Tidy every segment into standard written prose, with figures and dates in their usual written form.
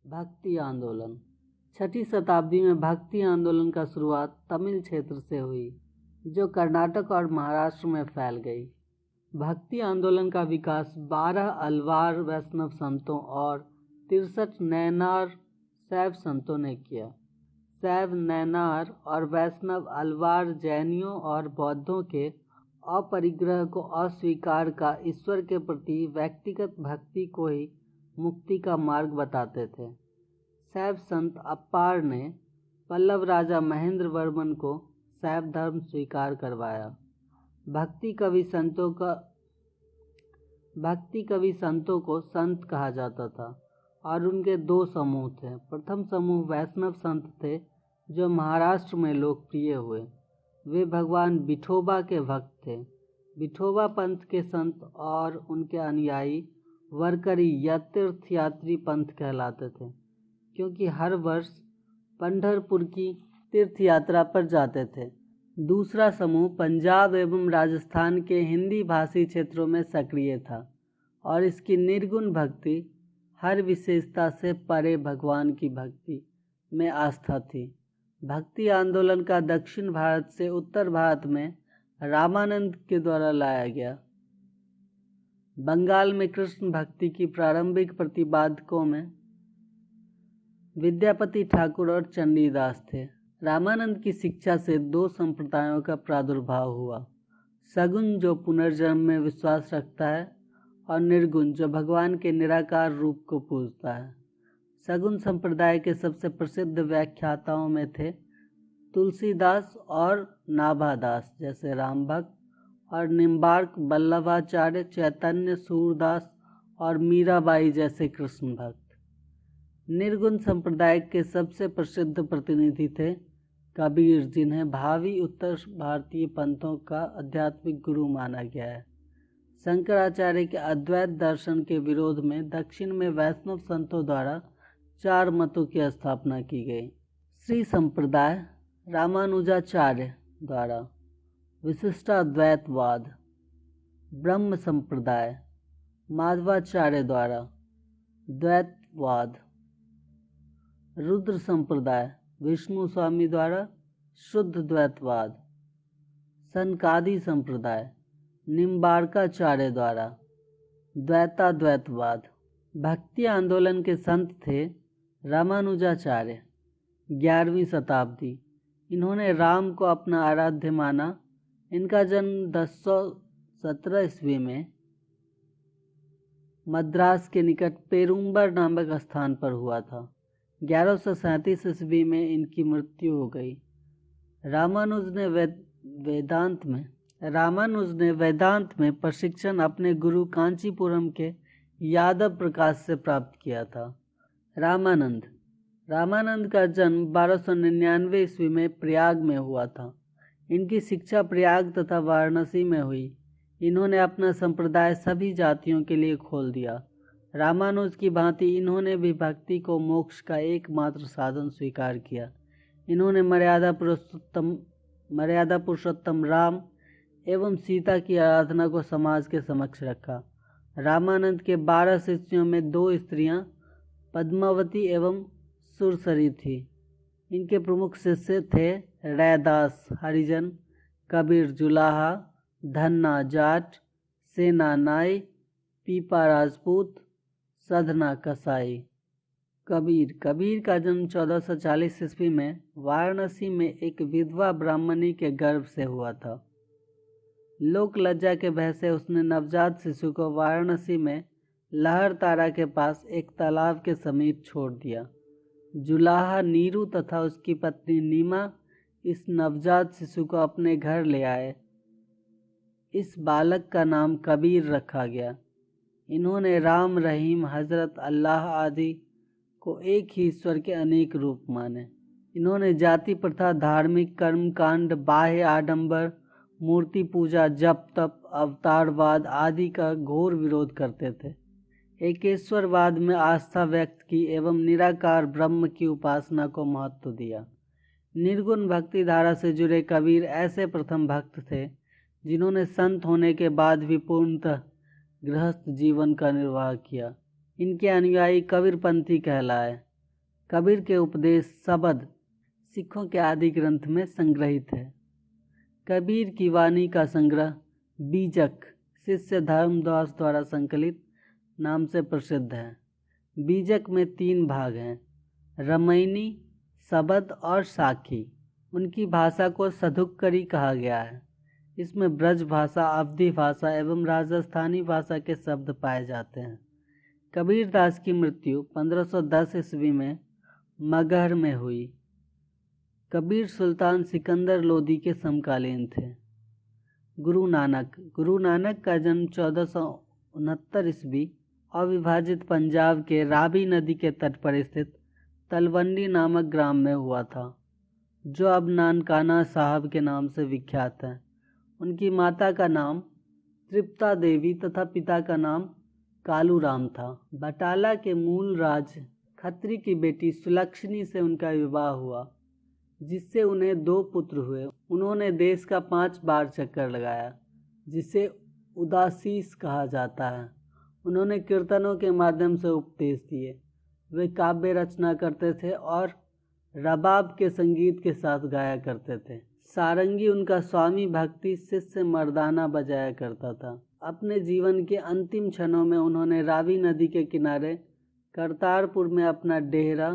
भक्ति आंदोलन। छठी शताब्दी में भक्ति आंदोलन का शुरुआत तमिल क्षेत्र से हुई, जो कर्नाटक और महाराष्ट्र में फैल गई। भक्ति आंदोलन का विकास 12 अलवार वैष्णव संतों और 63 नैनार शैव संतों ने किया। शैव, नैनार और वैष्णव अलवार जैनियों और बौद्धों के अपरिग्रह को अस्वीकार का ईश्वर के प्रति व्यक्तिगत भक्ति को ही मुक्ति का मार्ग बताते थे। शैव संत अप्पार ने पल्लव राजा महेंद्र वर्मन को शैव धर्म स्वीकार करवाया। भक्ति कवि संतों को संत कहा जाता था और उनके दो समूह थे। प्रथम समूह वैष्णव संत थे जो महाराष्ट्र में लोकप्रिय हुए। वे भगवान विठोबा के भक्त थे। विठोबा पंथ के संत और उनके अनुयायी वरकरी या तीर्थयात्री पंथ कहलाते थे, क्योंकि हर वर्ष पंढरपुर की तीर्थ यात्रा पर जाते थे। दूसरा समूह पंजाब एवं राजस्थान के हिंदी भाषी क्षेत्रों में सक्रिय था और इसकी निर्गुण भक्ति, हर विशेषता से परे भगवान की भक्ति में आस्था थी। भक्ति आंदोलन का दक्षिण भारत से उत्तर भारत में रामानंद के द्वारा लाया गया। बंगाल में कृष्ण भक्ति की प्रारंभिक प्रतिपादकों में विद्यापति ठाकुर और चंडीदास थे। रामानंद की शिक्षा से दो संप्रदायों का प्रादुर्भाव हुआ, सगुण जो पुनर्जन्म में विश्वास रखता है और निर्गुण जो भगवान के निराकार रूप को पूजता है। सगुण संप्रदाय के सबसे प्रसिद्ध व्याख्याताओं में थे तुलसीदास और नाभादास जैसे रामभक्त, और निम्बार्क, वल्लभाचार्य, चैतन्य, सूरदास और मीराबाई जैसे कृष्ण भक्त। निर्गुण संप्रदाय के सबसे प्रसिद्ध प्रतिनिधि थे कबीर, जिन्हें भावी उत्तर भारतीय पंथों का आध्यात्मिक गुरु माना गया है। शंकराचार्य के अद्वैत दर्शन के विरोध में दक्षिण में वैष्णव संतों द्वारा 4 मतों की स्थापना की गई। श्री संप्रदाय रामानुजाचार्य द्वारा विशिष्टाद्वैतवाद, ब्रह्म संप्रदाय माधवाचार्य द्वारा द्वैतवाद, रुद्र संप्रदाय विष्णु स्वामी द्वारा शुद्ध द्वैतवाद, सनकादि संप्रदाय निम्बार्काचार्य द्वारा द्वैताद्वैतवाद। भक्ति आंदोलन के संत थे रामानुजाचार्य, 11वीं शताब्दी। इन्होंने राम को अपना आराध्य माना। इनका जन्म 1017 ईस्वी में मद्रास के निकट पेरुम्बर नामक स्थान पर हुआ था। 1137 ईस्वी में इनकी मृत्यु हो गई। रामानुज ने वेदांत में प्रशिक्षण अपने गुरु कांचीपुरम के यादव प्रकाश से प्राप्त किया था। रामानंद का जन्म 1299 ईस्वी में प्रयाग में हुआ था। इनकी शिक्षा प्रयाग तथा वाराणसी में हुई। इन्होंने अपना संप्रदाय सभी जातियों के लिए खोल दिया। रामानुज की भांति इन्होंने भी भक्ति को मोक्ष का एकमात्र साधन स्वीकार किया। इन्होंने मर्यादा पुरुषोत्तम राम एवं सीता की आराधना को समाज के समक्ष रखा। रामानंद के 12 शिष्यों में 2 स्त्रियां पद्मावती एवं सुरसरी थी। इनके प्रमुख शिष्य थे रैदास हरिजन, कबीर जुलाहा, धन्ना जाट, सेना नाई, पीपा राजपूत, सधना कसाई। कबीर का जन्म 1440 ईस्वी में वाराणसी में एक विधवा ब्राह्मणी के गर्भ से हुआ था। लोक लज्जा के भय से उसने नवजात शिशु को वाराणसी में लहर तारा के पास एक तालाब के समीप छोड़ दिया। जुलाहा, नीरू तथा उसकी पत्नी नीमा इस नवजात शिशु को अपने घर ले आए। इस बालक का नाम कबीर रखा गया। इन्होंने राम, रहीम, हजरत, अल्लाह आदि को एक ही ईश्वर के अनेक रूप माने। इन्होंने जाति प्रथा, धार्मिक कर्मकांड, बाह्य आडंबर, मूर्ति पूजा, जप तप, अवतारवाद आदि का घोर विरोध करते थे। एकेश्वरवाद में आस्था व्यक्त की एवं निराकार ब्रह्म की उपासना को महत्व दिया। निर्गुण भक्ति धारा से जुड़े कबीर ऐसे प्रथम भक्त थे जिन्होंने संत होने के बाद भी पूर्णतः गृहस्थ जीवन का निर्वाह किया। इनके अनुयायी कबीरपंथी कहलाए। कबीर के उपदेश शब्द सिखों के आदि ग्रंथ में संग्रहित है। कबीर की वाणी का संग्रह बीजक शिष्य धर्मदास द्वारा संकलित नाम से प्रसिद्ध है। बीजक में 3 भाग हैं, रमैनी, शब्द और साखी। उनकी भाषा को सधुक्करी कहा गया है। इसमें ब्रज भाषा, अवधी भाषा एवं राजस्थानी भाषा के शब्द पाए जाते हैं। कबीरदास की मृत्यु 1510 ईस्वी में मगहर में हुई। कबीर सुल्तान सिकंदर लोदी के समकालीन थे। गुरु नानक का जन्म 1469 ईस्वी अविभाजित पंजाब के रावी नदी के तट पर स्थित तलवंडी नामक ग्राम में हुआ था, जो अब नानकाना साहब के नाम से विख्यात है। उनकी माता का नाम तृप्ता देवी तथा पिता का नाम कालूराम था। बटाला के मूल राज खत्री की बेटी सुलक्षणी से उनका विवाह हुआ, जिससे उन्हें 2 पुत्र हुए। उन्होंने देश का 5 बार चक्कर लगाया, जिसे उदासीस कहा जाता है। उन्होंने कीर्तनों के माध्यम से उपदेश दिए। वे काव्य रचना करते थे और रबाब के संगीत के साथ गाया करते थे। सारंगी उनका स्वामी, भक्ति शिष्य मर्दाना बजाया करता था। अपने जीवन के अंतिम क्षणों में उन्होंने रावी नदी के किनारे करतारपुर में अपना डेरा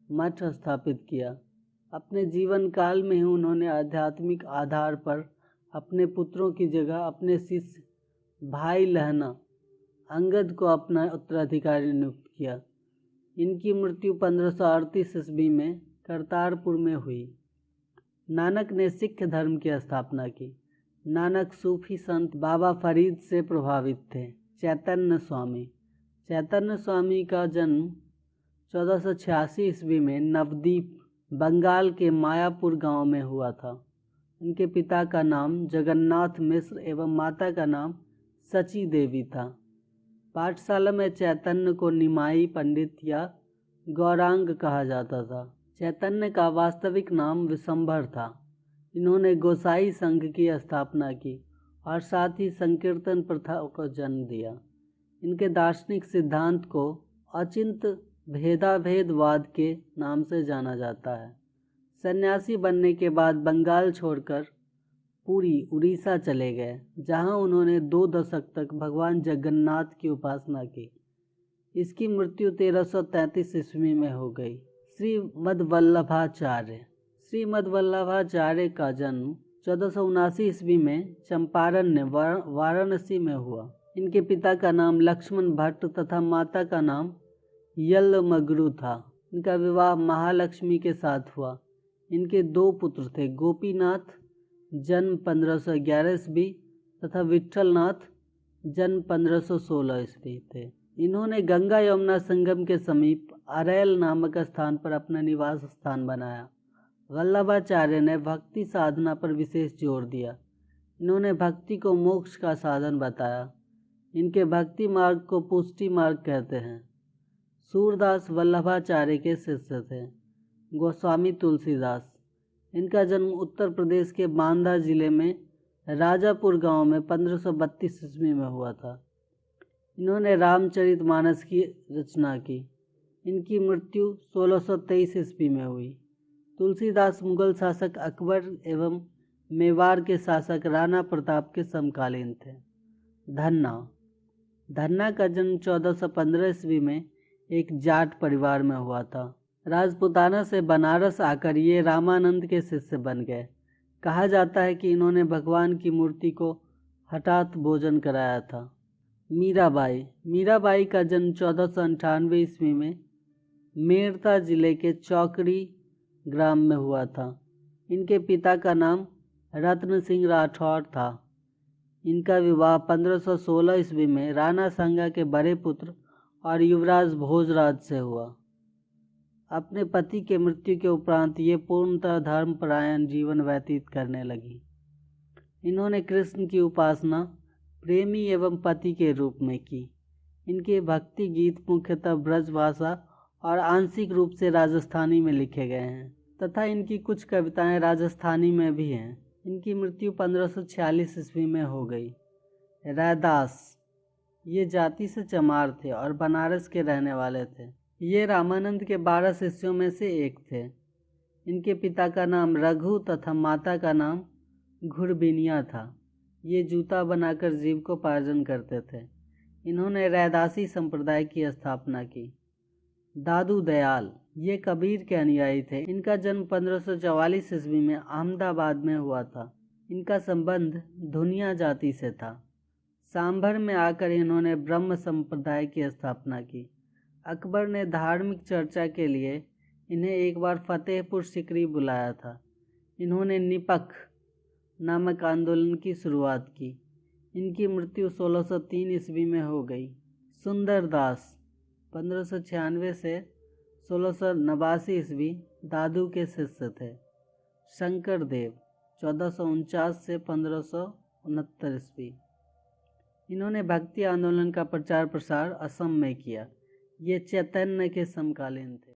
मठ स्थापित किया। अपने जीवन काल में ही उन्होंने आध्यात्मिक आधार पर अपने पुत्रों की जगह अपने शिष्य भाई लहना अंगद को अपना उत्तराधिकारी नियुक्त किया। इनकी मृत्यु 1538 ईस्वी में करतारपुर में हुई। नानक ने सिख धर्म की स्थापना की। नानक सूफी संत बाबा फरीद से प्रभावित थे। चैतन्य स्वामी का जन्म 1486 ईस्वी में नवद्वीप बंगाल के मायापुर गांव में हुआ था। उनके पिता का नाम जगन्नाथ मिश्र एवं माता का नाम सची देवी था। पाठशाला में चैतन्य को निमाई पंडित या गौरांग कहा जाता था। चैतन्य का वास्तविक नाम विशंभर था। इन्होंने गोसाई संघ की स्थापना की और साथ ही संकीर्तन प्रथा को जन्म दिया। इनके दार्शनिक सिद्धांत को अचिंत भेदाभेदवाद के नाम से जाना जाता है। सन्यासी बनने के बाद बंगाल छोड़कर पुरी उड़ीसा चले गए, जहां उन्होंने 2 दशक तक भगवान जगन्नाथ की उपासना की। इसकी मृत्यु 1333 ईस्वी में हो गई। श्रीमद वल्लभाचार्य का जन्म 1479 ईस्वी में चंपारण वाराणसी में हुआ। इनके पिता का नाम लक्ष्मण भट्ट तथा माता का नाम यल्लमगरू था। इनका विवाह महालक्ष्मी के साथ हुआ। इनके 2 पुत्र थे, गोपीनाथ जन्म 1511 ईस्वी तथा विठलनाथ जन्म 1516 ईस्वी थे। इन्होंने गंगा यमुना संगम के समीप अरैल नामक स्थान पर अपना निवास स्थान बनाया। वल्लभाचार्य ने भक्ति साधना पर विशेष जोर दिया। इन्होंने भक्ति को मोक्ष का साधन बताया। इनके भक्ति मार्ग को पुष्टि मार्ग कहते हैं। सूरदास वल्लभाचार्य के शिष्य थे। गोस्वामी तुलसीदास, इनका जन्म उत्तर प्रदेश के बांदा जिले में राजापुर गांव में 1532 ईस्वी में हुआ था। इन्होंने रामचरितमानस की रचना की। इनकी मृत्यु 1623 ईस्वी में हुई। तुलसीदास मुगल शासक अकबर एवं मेवाड़ के शासक राणा प्रताप के समकालीन थे। धन्ना का जन्म 1415 ईस्वी में एक जाट परिवार में हुआ था। राजपुताना से बनारस आकर ये रामानंद के शिष्य बन गए। कहा जाता है कि इन्होंने भगवान की मूर्ति को हठात भोजन कराया था। मीराबाई का जन्म 1498 ईस्वी में मेरता जिले के चौकड़ी ग्राम में हुआ था। इनके पिता का नाम रत्न सिंह राठौर था। इनका विवाह 1516 ईस्वी में राणा सांगा के बड़े पुत्र और युवराज भोजराज से हुआ। अपने पति के मृत्यु के उपरांत ये पूर्णतः धर्मपरायण जीवन व्यतीत करने लगी। इन्होंने कृष्ण की उपासना प्रेमी एवं पति के रूप में की। इनके भक्ति गीत मुख्यतः ब्रज भाषा और आंशिक रूप से राजस्थानी में लिखे गए हैं तथा इनकी कुछ कविताएं राजस्थानी में भी हैं। इनकी मृत्यु 1546 ईस्वी में हो गई। रैदास ये जाति से चमार थे और बनारस के रहने वाले थे। ये रामानंद के 12 शिष्यों में से एक थे। इनके पिता का नाम रघु तथा माता का नाम घुड़बिनिया था। ये जूता बनाकर जीविकोपार्जन करते थे। इन्होंने रैदासी संप्रदाय की स्थापना की। दादू दयाल ये कबीर के अनुयायी थे। इनका जन्म 1544 ईस्वी में अहमदाबाद में हुआ था। इनका संबंध धुनिया जाति से था। सांभर में आकर इन्होंने ब्रह्म संप्रदाय की स्थापना की। अकबर ने धार्मिक चर्चा के लिए इन्हें एक बार फतेहपुर सिकरी बुलाया था। इन्होंने निपख नामक आंदोलन की शुरुआत की। इनकी मृत्यु 1603 ईस्वी में हो गई। सुंदर दास 1596 से 1689 ईस्वी दादू के शिष्य थे। शंकर देव 1449 से 1569 ईस्वी। इन्होंने भक्ति आंदोलन का प्रचार प्रसार असम में किया। ये चैतन्य के समकालीन थे।